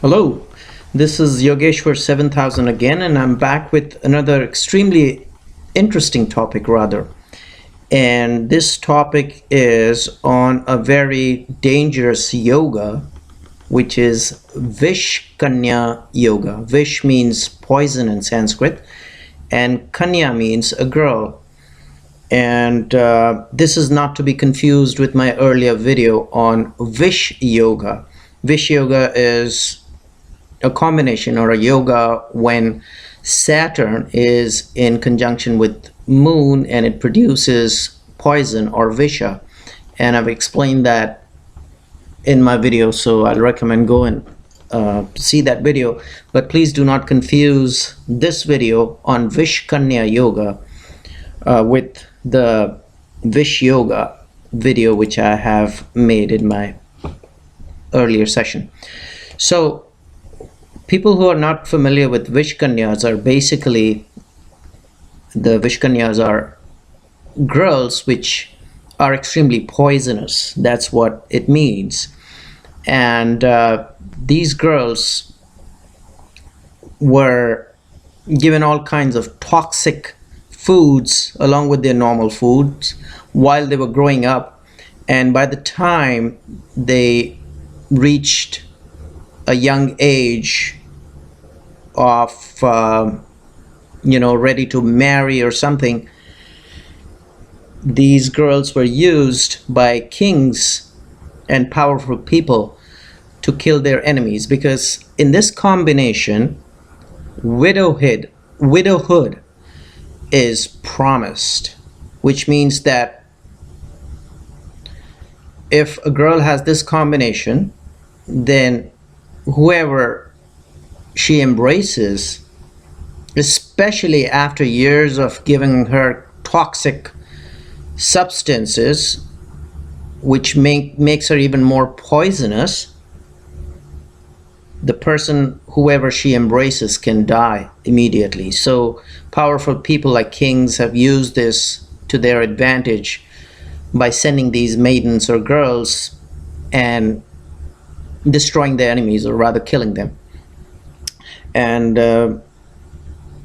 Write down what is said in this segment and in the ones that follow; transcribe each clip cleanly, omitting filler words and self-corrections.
Hello, this is Yogeshwar 7000 again, and I'm back with another extremely interesting topic, rather. And this topic is on a very dangerous yoga, which is Vish Kanya Yoga. Vish means poison in Sanskrit, and Kanya means a girl. And this is not to be confused with my earlier video on Vish Yoga. Vish Yoga is a combination or a yoga when Saturn is in conjunction with Moon and it produces poison or Visha. And I've explained that in my video, so I'll recommend go and see that video. But please do not confuse this video on Vish Kanya Yoga with the Vish Yoga video which I have made in my earlier session. So people who are not familiar with Vishkanyas are basically, the Vishkanyas are girls which are extremely poisonous. That's what it means. And these girls were given all kinds of toxic foods along with their normal foods while they were growing up. And by the time they reached a young age of ready to marry or something, these girls were used by kings and powerful people to kill their enemies, because in this combination widowhood is promised, which means that if a girl has this combination, then whoever she embraces, especially after years of giving her toxic substances which makes her even more poisonous, the person, whoever she embraces, can die immediately. So powerful people like kings have used this to their advantage by sending these maidens or girls and destroying their enemies, or rather killing them. And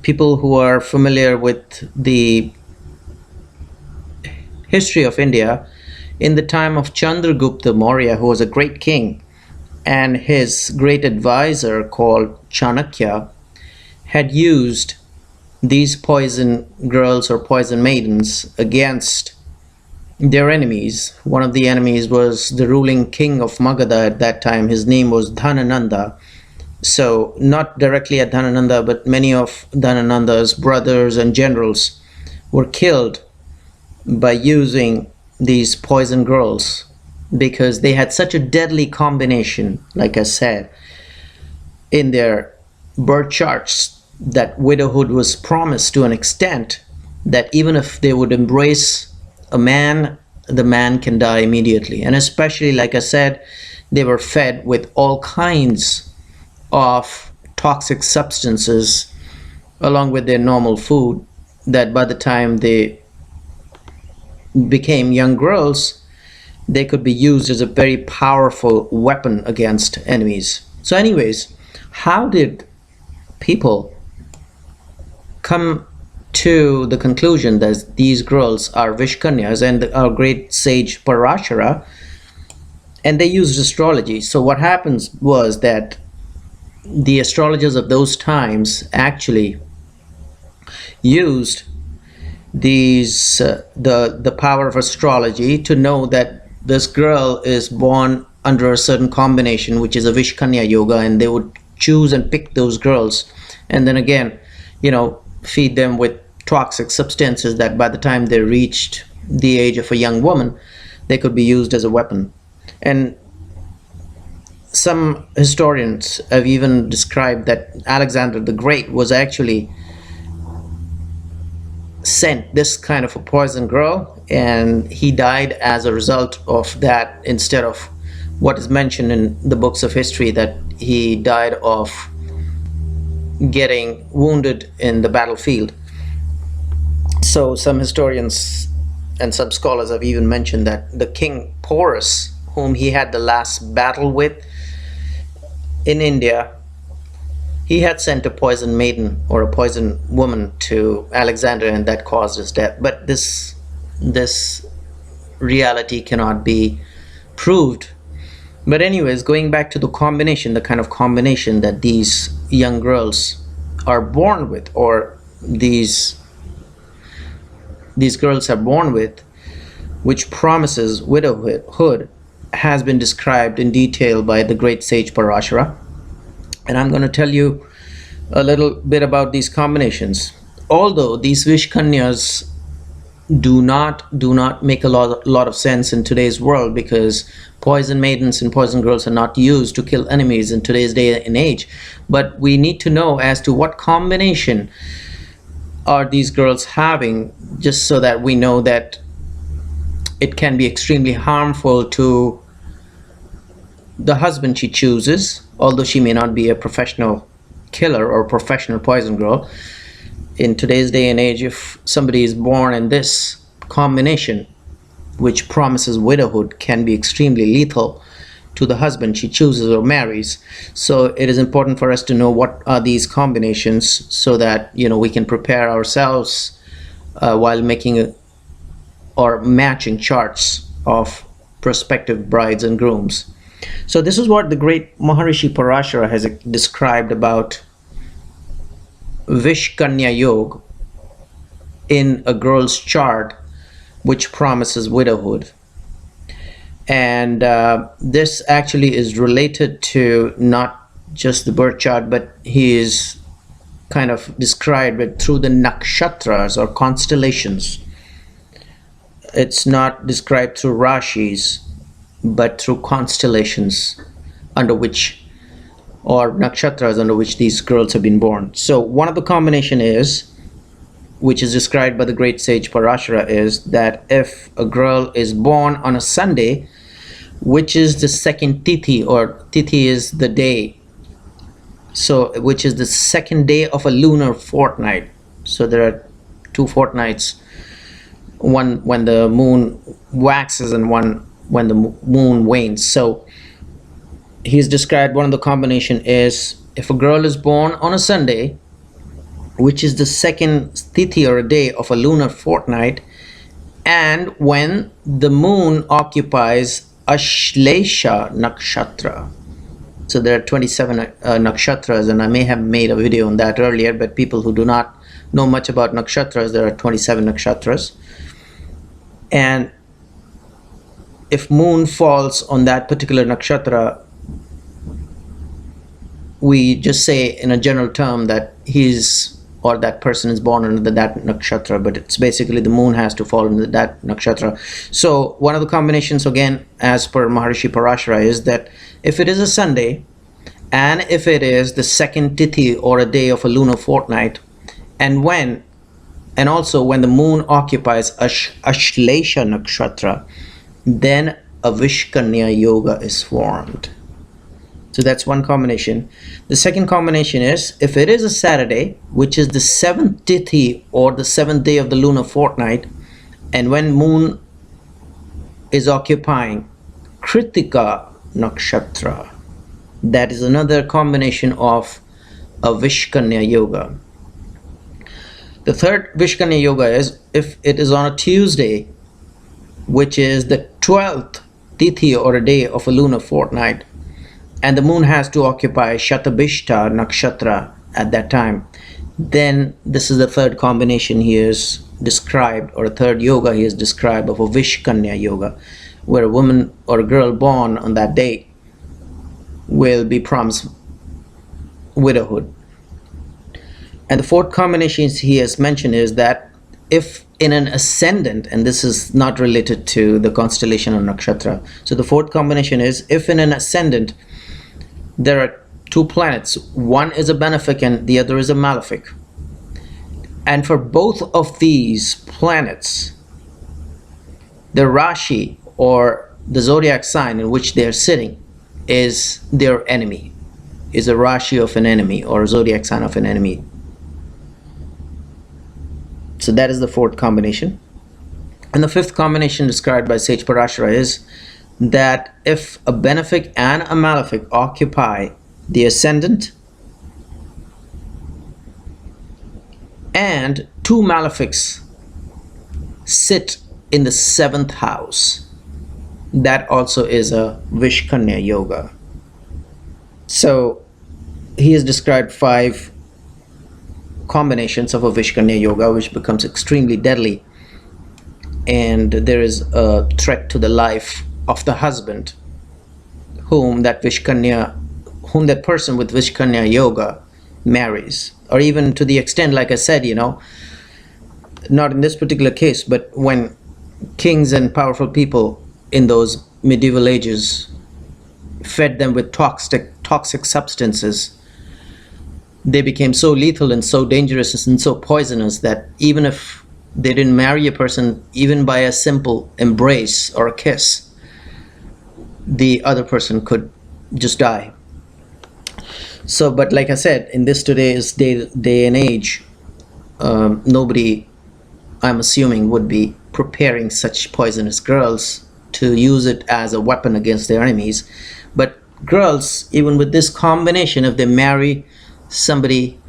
people who are familiar with the history of India, in the time of Chandragupta Maurya, who was a great king, and his great advisor called Chanakya had used these poison girls or poison maidens against their enemies. One of the enemies was the ruling king of Magadha at that time. His name was Dhanananda. So not directly at Dhanananda, but many of Dhanananda's brothers and generals were killed by using these poison girls, because they had such a deadly combination, like I said, in their birth charts, that widowhood was promised to an extent that even if they would embrace a man, the man can die immediately. And especially, like I said, they were fed with all kinds of toxic substances along with their normal food, that by the time they became young girls, they could be used as a very powerful weapon against enemies. So anyways, how did people come to the conclusion that these girls are Vishkanyas? And our great sage Parashara, and they used astrology. So what happens was that the astrologers of those times actually used these the power of astrology to know that this girl is born under a certain combination, which is a Vish Kanya Yoga, and they would choose and pick those girls, and then again, feed them with toxic substances that by the time they reached the age of a young woman, they could be used as a weapon. And some historians have even described that Alexander the Great was actually sent this kind of a poison girl, and he died as a result of that, instead of what is mentioned in the books of history, that he died of getting wounded in the battlefield. So some historians and some scholars have even mentioned that the king Porus, whom he had the last battle with, in India, he had sent a poison maiden or a poison woman to Alexander, and that caused his death. But this reality cannot be proved. But anyways, going back to the combination, the kind of combination that these young girls are born with, or these girls are born with, which promises widowhood, has been described in detail by the great sage Parashara. And I'm going to tell you a little bit about these combinations. Although these Vish Kanyas do not make a lot of sense in today's world, because poison maidens and poison girls are not used to kill enemies in today's day and age. But we need to know as to what combination are these girls having, just so that we know that it can be extremely harmful to the husband she chooses, although she may not be a professional killer or professional poison girl. In today's day and age, if somebody is born in this combination, which promises widowhood, can be extremely lethal to the husband she chooses or marries. So it is important for us to know what are these combinations, so that we can prepare ourselves while making or matching charts of prospective brides and grooms. So this is what the great Maharishi Parashara has described about Vish Kanya Yoga in a girl's chart, which promises widowhood. And this actually is related to not just the birth chart, but he is kind of described it through the nakshatras or constellations. It's not described through rashis, but through constellations under which, or nakshatras under which, these girls have been born. So one of the combination is, which is described by the great sage Parashara, is that if a girl is born on a Sunday, which is the second tithi, or tithi is the day, so which is the second day of a lunar fortnight. So there are two fortnights, one when the moon waxes and one when the moon wanes. So he's described one of the combination is, if a girl is born on a Sunday, which is the second tithi or a day of a lunar fortnight, and when the moon occupies Ashlesha nakshatra. So there are 27 nakshatras, and I may have made a video on that earlier, but people who do not know much about nakshatras, there are 27 nakshatras. And if moon falls on that particular nakshatra, we just say in a general term that he's, or that person is born under that nakshatra, but it's basically the moon has to fall under that nakshatra. So one of the combinations, again, as per Maharishi Parashara, is that if it is a Sunday, and if it is the second tithi or a day of a lunar fortnight, and also when the moon occupies Ashlesha nakshatra, then a Vish Kanya Yoga is formed. So that's one combination. The second combination is, if it is a Saturday, which is the seventh tithi or the seventh day of the lunar fortnight, and when moon is occupying Kritika nakshatra, that is another combination of a Vish Kanya Yoga. The third Vish Kanya Yoga is, if it is on a Tuesday, which is the 12th tithi or a day of a lunar fortnight, and the moon has to occupy Shatabishta nakshatra at that time, then this is the third combination he is described, or a third yoga he is described, of a Vish Kanya Yoga, where a woman or a girl born on that day will be promised widowhood. And the fourth combination he has mentioned is that if in an ascendant, and this is not related to the constellation or nakshatra, so the fourth combination is, if in an ascendant there are two planets, one is a benefic and the other is a malefic, and for both of these planets, the Rashi or the zodiac sign in which they are sitting is their enemy, is a Rashi of an enemy or a zodiac sign of an enemy. So that is the fourth combination. And the fifth combination described by Sage Parashara is that if a benefic and a malefic occupy the ascendant, and two malefics sit in the seventh house. That also is a Vish Kanya Yoga. So he has described 5 combinations of a Vish Kanya Yoga, which becomes extremely deadly. And there is a threat to the life of the husband whom that person with Vish Kanya Yoga marries. Or even to the extent, like I said, not in this particular case, but when kings and powerful people in those medieval ages fed them with toxic substances, they became so lethal and so dangerous and so poisonous that even if they didn't marry a person, even by a simple embrace or a kiss, the other person could just die. So, but like I said, in this today's day and age, nobody, I'm assuming, would be preparing such poisonous girls to use it as a weapon against their enemies. But girls, even with this combination, if they marry somebody,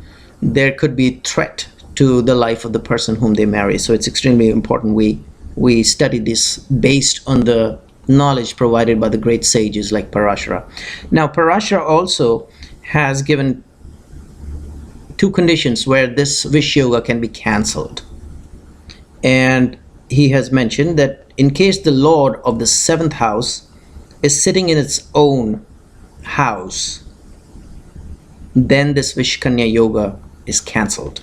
there could be threat to the life of the person whom they marry. So it's extremely important we study this based on the knowledge provided by the great sages like Parashara. Now, Parashara also has given 2 conditions where this Vish Yoga can be cancelled. And he has mentioned that in case the Lord of the 7th house is sitting in its own house, then this Vish Kanya Yoga is cancelled.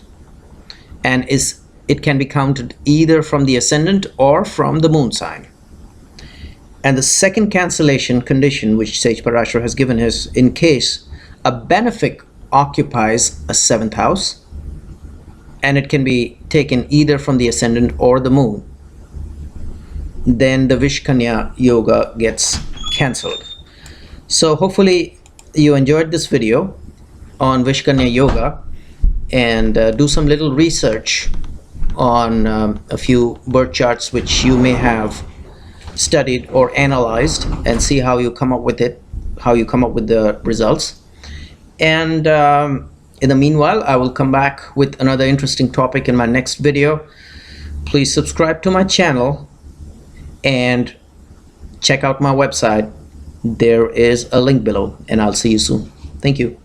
And it can be counted either from the ascendant or from the moon sign. And the second cancellation condition which Sage Parashara has given is in case a benefic occupies a 7th house, and it can be taken either from the ascendant or the moon, then the Vish Kanya Yoga gets cancelled. So hopefully you enjoyed this video on Vish Kanya Yoga, and do some little research on a few birth charts which you may have studied or analyzed, and see how you come up with the results. And in the meanwhile, I will come back with another interesting topic in my next video. Please subscribe to my channel and check out my website. There is a link below, and I'll see you soon. Thank you.